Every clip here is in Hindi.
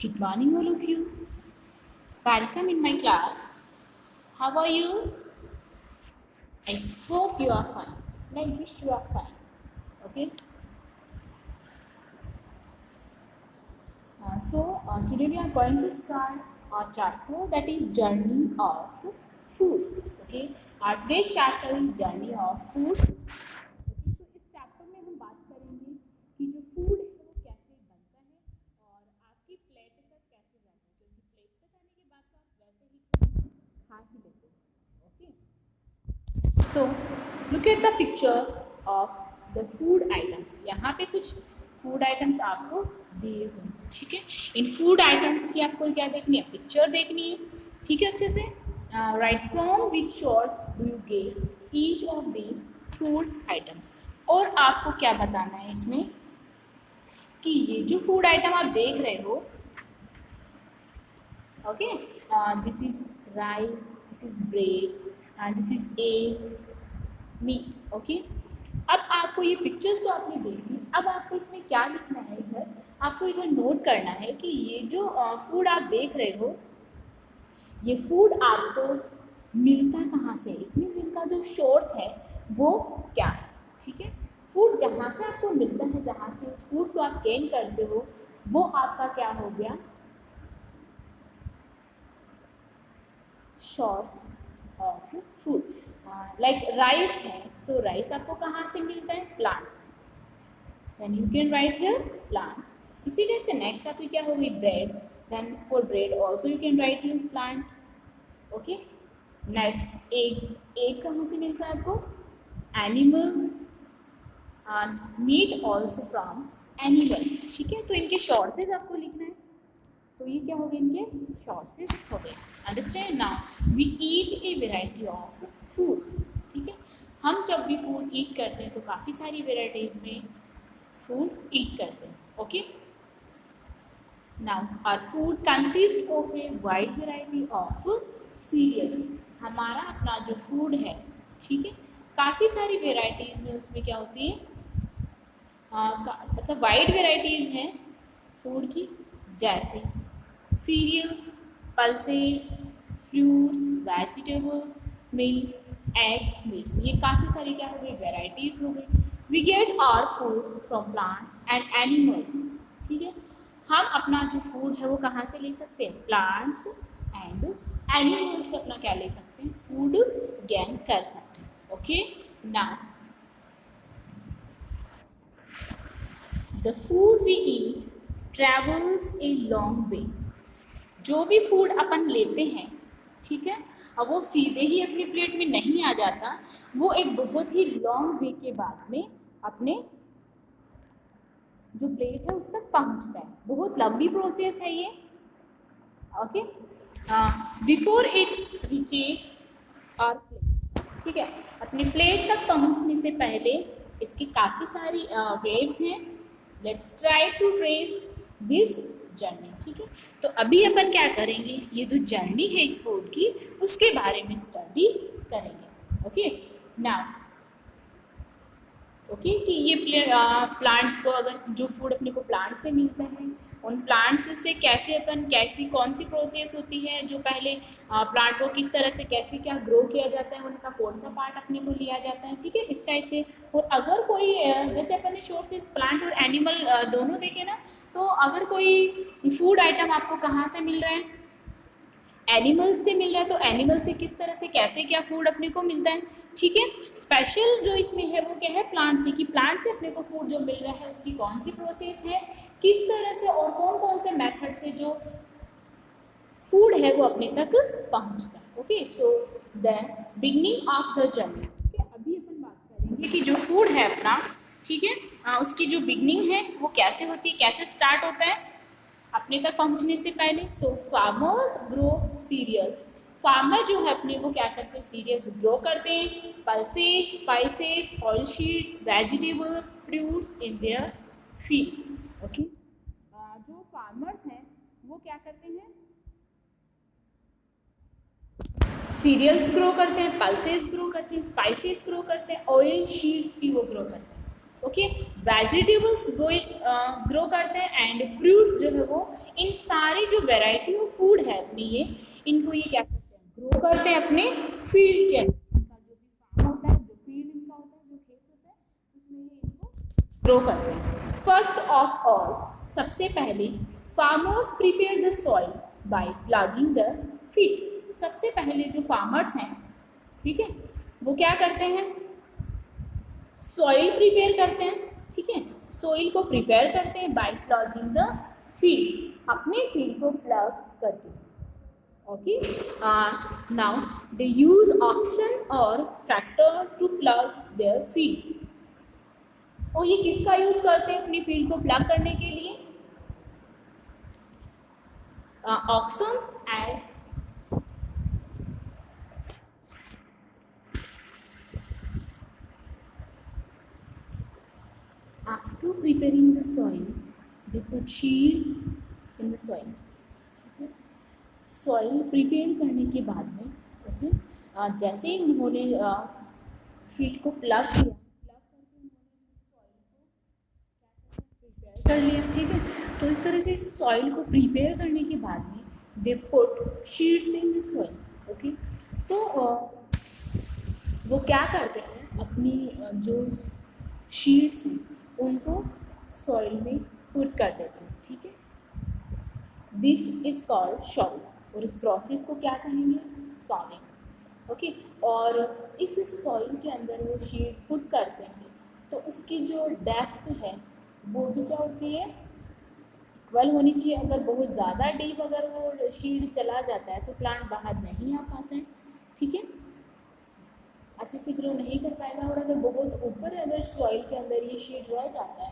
Good morning, all of you. Welcome in my class. How are you? I hope you are fine. And I wish you are fine. Okay. Today we are going to start our chapter that is Journey of Food. Okay. Our today's chapter is Journey of Food. Okay, तो इस चैप्टर में हम बात करेंगे कि जो फूड है वो कैसे बनता है और आपकी प्लेट तक कैसे जाता है, क्योंकि प्लेट तक आने के बाद तो आप वैसे ही खा ही लेते हैं. Okay, so look at the picture of the food items. यहाँ पे कुछ फूड आइटम्स आपको दिए हुए हैं. ठीक है, इन फूड आइटम्स की आपको क्या देखनी है, पिक्चर देखनी है. ठीक है, अच्छे से right from which source do you get each of these food items. और आपको क्या बताना है इसमें कि ये जो फूड आइटम आप देख रहे हो, okay, this is rice, this is bread and this is egg meat. Okay, अब आपको ये पिक्चर्स तो आपने देख ली. अब आपको इसमें क्या लिखना है, इधर आपको इधर नोट करना है कि ये जो फूड आप देख रहे हो, ये फूड आपको मिलता कहाँ से. इट मीन्स इनका जो सोर्स है वो क्या है. ठीक है, फूड जहाँ से आपको मिलता है, जहाँ से उस फूड को आप गेन करते हो, वो आपका क्या हो गया, source of food. Like rice है तो राइस आपको कहाँ से मिलता है, plant. Then you can write here plant. इसी टाइप से नेक्स्ट आपकी क्या होगी, bread. Then for bread also you can write here plant. Okay, next egg. Egg कहाँ से मिलता है आपको, animal. And meat also from animal. ठीक है, तो इनके सोर्सेज आपको लिखना है. तो ये क्या हो गए, इनके सोर्सेज हो गए. Understand. Now we eat a variety of foods. ठीक है, हम जब भी फूड ईट करते हैं तो काफ़ी सारी वेराइटीज़ में फूड ईट करते हैं. Okay, now our food consist of a wide variety of cereals. हमारा अपना जो फूड है, ठीक है, काफ़ी सारी वेराइटीज़ में उसमें क्या होती है, मतलब वाइड वेराइटीज़ हैं फूड की, जैसे cereals, pulses, fruits, vegetables, milk, eggs, meats. ये काफ़ी सारी क्या हो गई, वेराइटीज़ हो गई. We get our food from plants and animals. ठीक है, हम अपना जो फूड है वो कहाँ से ले सकते हैं, प्लांट्स एंड एनिमल्स से अपना क्या ले सकते हैं, फूड गेन कर सकते हैं. Okay, now the food we eat travels a long way. जो भी फूड अपन लेते हैं, ठीक है, अब वो सीधे ही अपनी प्लेट में नहीं आ जाता, वो एक बहुत ही लॉन्ग वे के बाद में अपने जो प्लेट है उस तक पहुंचता है. बहुत लंबी प्रोसेस है ये. Okay, before it reaches our plate. ठीक है, अपनी प्लेट तक पहुंचने से पहले इसकी काफ़ी सारी वेव्स हैं. Let's try to trace this journey. ठीक है, तो अभी अपन क्या करेंगे, ये जो जर्नी है इस फूड की, उसके बारे में स्टडी करेंगे. ओके, नाउ ओके, कि ये प्लांट को, अगर जो फूड अपने को प्लांट से मिलता है, उन प्लांट्स से कैसे अपन, कैसी कौन सी प्रोसेस होती है, जो पहले प्लांट को किस तरह से कैसे क्या ग्रो किया जाता है, उनका कौन सा पार्ट अपने को लिया जाता है. ठीक है, इस टाइप से. और अगर कोई जैसे अपन ने सोर्सेज प्लांट और एनिमल दोनों देखे ना, तो अगर कोई फूड आइटम आपको कहाँ से मिल रहा है, एनिमल्स से मिल रहा है, तो एनिमल से किस तरह से कैसे क्या फूड अपने को मिलता है. ठीक है, स्पेशल जो इसमें है वो क्या है, प्लांट से, कि प्लांट से अपने को फूड जो मिल रहा है उसकी कौन सी प्रोसेस है, किस तरह से और कौन कौन से मेथड से जो फूड है वो अपने तक पहुंचता है. Okay, so the beginning of the journey. अभी अपन बात करेंगे कि जो फूड है अपना, ठीक है, उसकी जो बिगनिंग है वो कैसे होती है, कैसे स्टार्ट होता है अपने तक पहुंचने से पहले. So farmers grow cereals. Farmer जो है अपने वो क्या करते हैं, सीरियल्स ग्रो करते हैं, pulses, spices, oil sheets, vegetables, fruits in their field. Okay, जो फार्मर्स हैं वो क्या करते हैं, सीरियल्स ग्रो करते हैं, पल्सेस ग्रो करते हैं, स्पाइसेस ग्रो करते हैं, ऑयल शीट्स भी वो ग्रो करते हैं. ओके, वेजिटेबल्स ग्रो करते हैं एंड फ्रूट्स जो है वो इन सारे जो वैरायटी ऑफ फूड है अपनी ये, इनको ये क्या करते हैं, ग्रो करते हैं अपने फील्ड के अंदर। इनका जो भी फार्म होता है, जो फील्ड इनका होता है, जो खेत होता है, उसमें ये इनको ग्रो करते हैं। फर्स्ट ऑफ ऑल, सबसे पहले farmers prepare the soil by plugging the fields. सबसे पहले जो फार्मर्स हैं, ठीक है, वो क्या करते हैं, सॉइल प्रिपेयर करते हैं, ठीक है, सॉइल को प्रिपेयर करते हैं बाय प्लगिंग द फील्ड, अपने फील्ड को प्लग करके। Okay, now they use oxen और tractor to plug their fields. और ये किसका यूज करते हैं अपनी फील्ड को प्लग करने के लिए? ऑक्सन्स and after preparing the soil, they put seeds in the soil. ठीक है, सॉइल प्रिपेयर करने के बाद में, ओके, जैसे ही उन्होंने फील्ड को प्लग किया, प्लग करके उन्होंने सॉइल को कर लिया, ठीक है। तो इस तरह से इस सॉइल को प्रिपेयर करने के बाद में they put seeds in the soil. Okay, तो वो क्या करते हैं, अपनी जो सीड्स हैं उनको सॉइल में पुट कर देते हैं, ठीक है। दिस इज कॉल्ड सॉइलिंग, और इस प्रोसेस को क्या कहेंगे, सॉइलिंग। ओके, और इस सॉइल के अंदर वो सीड पुट करते हैं, तो उसकी जो डेप्थ है वो भी क्या होती है, इक्वल होनी चाहिए। अगर बहुत ज़्यादा डीप अगर वो सीड चला जाता है तो प्लांट बाहर नहीं आ पाता है, ठीक है, अच्छे से ग्रो नहीं कर पाएगा। और अगर बहुत ऊपर अगर सॉइल के अंदर ये सीड रह जाता है,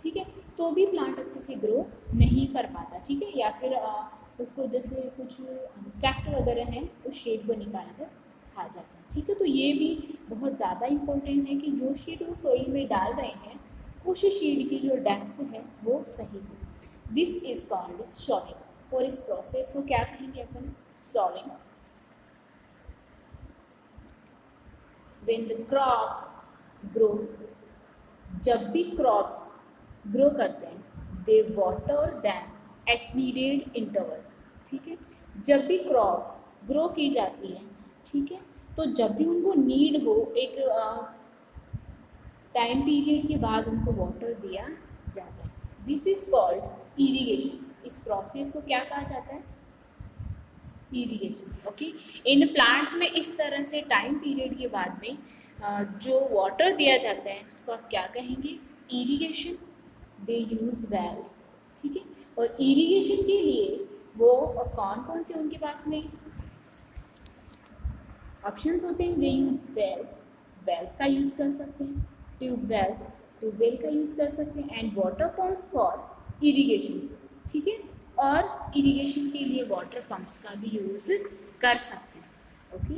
ठीक है, तो भी प्लांट अच्छे से ग्रो नहीं कर पाता, ठीक है। या फिर उसको जैसे कुछ इंसेक्ट वगैरह हैं उस सीड को निकाल कर खा जाता है, ठीक है। तो ये भी बहुत ज़्यादा इम्पोर्टेंट है कि जो सीड वो सॉइल में डाल रहे हैं उस सीड की जो डेप्थ है वो सही हो। दिस इज कॉल्ड सॉइलिंग, और इस प्रोसेस को क्या कहेंगे अपन, soiling. When the crops grow, जब भी क्रॉप्स ग्रो करते हैं, they water them at needed interval, ठीक है। जब भी क्रॉप्स ग्रो की जाती है, ठीक है, तो जब भी उनको नीड हो, एक टाइम पीरियड के बाद उनको वाटर दिया जाता है। This is called irrigation. इस प्रोसेस को क्या कहा जाता है, इरीगेशन। ओके, इन प्लांट्स में इस तरह से टाइम पीरियड के बाद में जो वाटर दिया जाता है उसको आप क्या कहेंगे, इरीगेशन। दे यूज़ वेल्स, ठीक है। और इरीगेशन के लिए वो कौन कौन से उनके पास में ऑप्शंस होते हैं, दे यूज़ वेल्स, वेल्स का यूज़ कर सकते हैं, ट्यूबवेल्स, ट्यूबवेल का यूज़ कर सकते हैं, and water pumps for irrigation, ठीक है। और इरिगेशन के लिए वाटर पंप्स का भी यूज़ कर सकते हैं। ओके,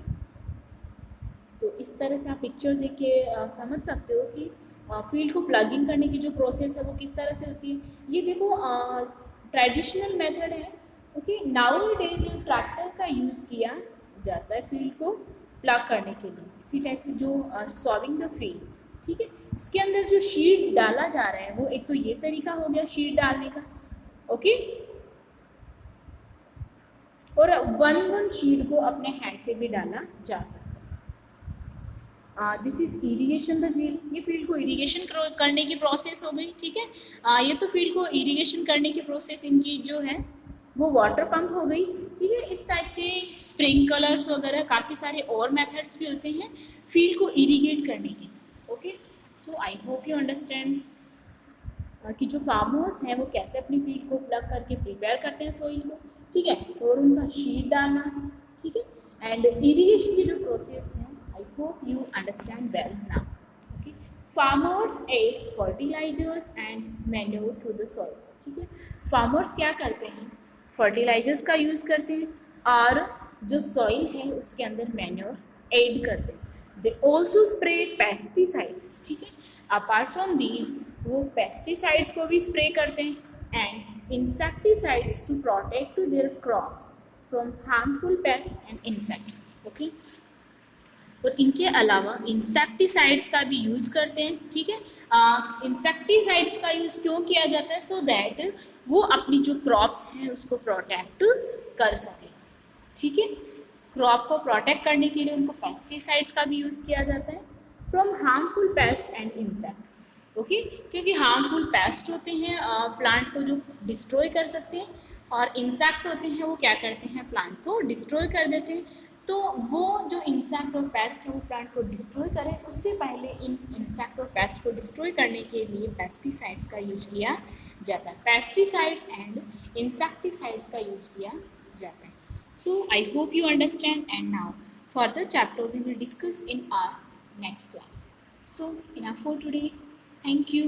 तो इस तरह से आप पिक्चर देख के समझ सकते हो कि फील्ड को प्लगिंग करने की जो प्रोसेस है वो किस तरह से होती है। ये देखो ट्रेडिशनल मेथड है। ओके, नाउ डेज ट्रैक्टर का यूज़ किया जाता है फील्ड को प्लग करने के लिए। इसी टाइप से जो सॉविंग द फील्ड, ठीक है, इसके अंदर जो शीट डाला जा रहा है वो एक तो ये तरीका हो गया शीट डालने का। ओके, और वन शीट को अपने हैंड से भी डाला जा सकता है। This is irrigation the field. ये फील्ड को इरीगेशन करने की प्रोसेस हो गई, ठीक है। ये तो फील्ड को इरीगेशन करने की प्रोसेस इनकी जो है वो वाटर पंप हो गई, ठीक है। इस टाइप से स्प्रिंकलर्स वगैरह काफ़ी सारे और मेथड्स भी होते हैं फील्ड को इरीगेट करने के। Okay, so I hope you understand कि जो फार्मर्स हैं वो कैसे अपनी फील्ड को प्लग करके प्रिपेयर करते हैं सॉइल को, ठीक है, और उनका शीट डालना है, ठीक है। एंड इरीगेशन की जो प्रोसेस है, I hope you understand well now. Okay, farmers add fertilisers and manure to the soil, ठीक है। फार्मर्स क्या करते हैं, फर्टिलाइजर्स का यूज़ करते हैं और जो सॉइल है उसके अंदर मैन्योर ऐड करते हैं। दे ऑल्सो स्प्रे पेस्टिसाइड्स, ठीक है। अपार्ट फ्रॉम दीज वो पेस्टिसाइड्स को भी स्प्रे करते हैं and insecticides to protect their crops from harmful pest and insect. Okay, और इनके अलावा इंसेक्टिसाइड्स का भी यूज़ करते हैं, ठीक है। इंसेक्टिसाइड्स का यूज़ क्यों किया जाता है? सो दैट वो अपनी जो क्रॉप्स हैं उसको प्रोटेक्ट कर सके, ठीक है। क्रॉप को प्रोटेक्ट करने के लिए उनको पेस्टिसाइड्स का भी यूज़ किया जाता है from harmful pest and insect, okay. क्योंकि हार्मफुल पेस्ट होते हैं प्लांट को जो डिस्ट्रॉय कर सकते हैं, और इंसेक्ट होते हैं वो क्या करते हैं, प्लांट को डिस्ट्रॉय कर देते हैं। तो वो जो इंसेक्ट और पेस्ट है वो प्लांट को डिस्ट्रॉय करें, उससे पहले इन इंसेक्ट और पेस्ट को डिस्ट्रॉय करने के लिए पेस्टिसाइड्स का यूज किया जाता है। पेस्टिसाइड्स एंड इंसेक्टिसाइड्स का यूज किया जाता है। So I hope you understand, and now further chapter we will discuss in our next class. So enough for today. Thank you.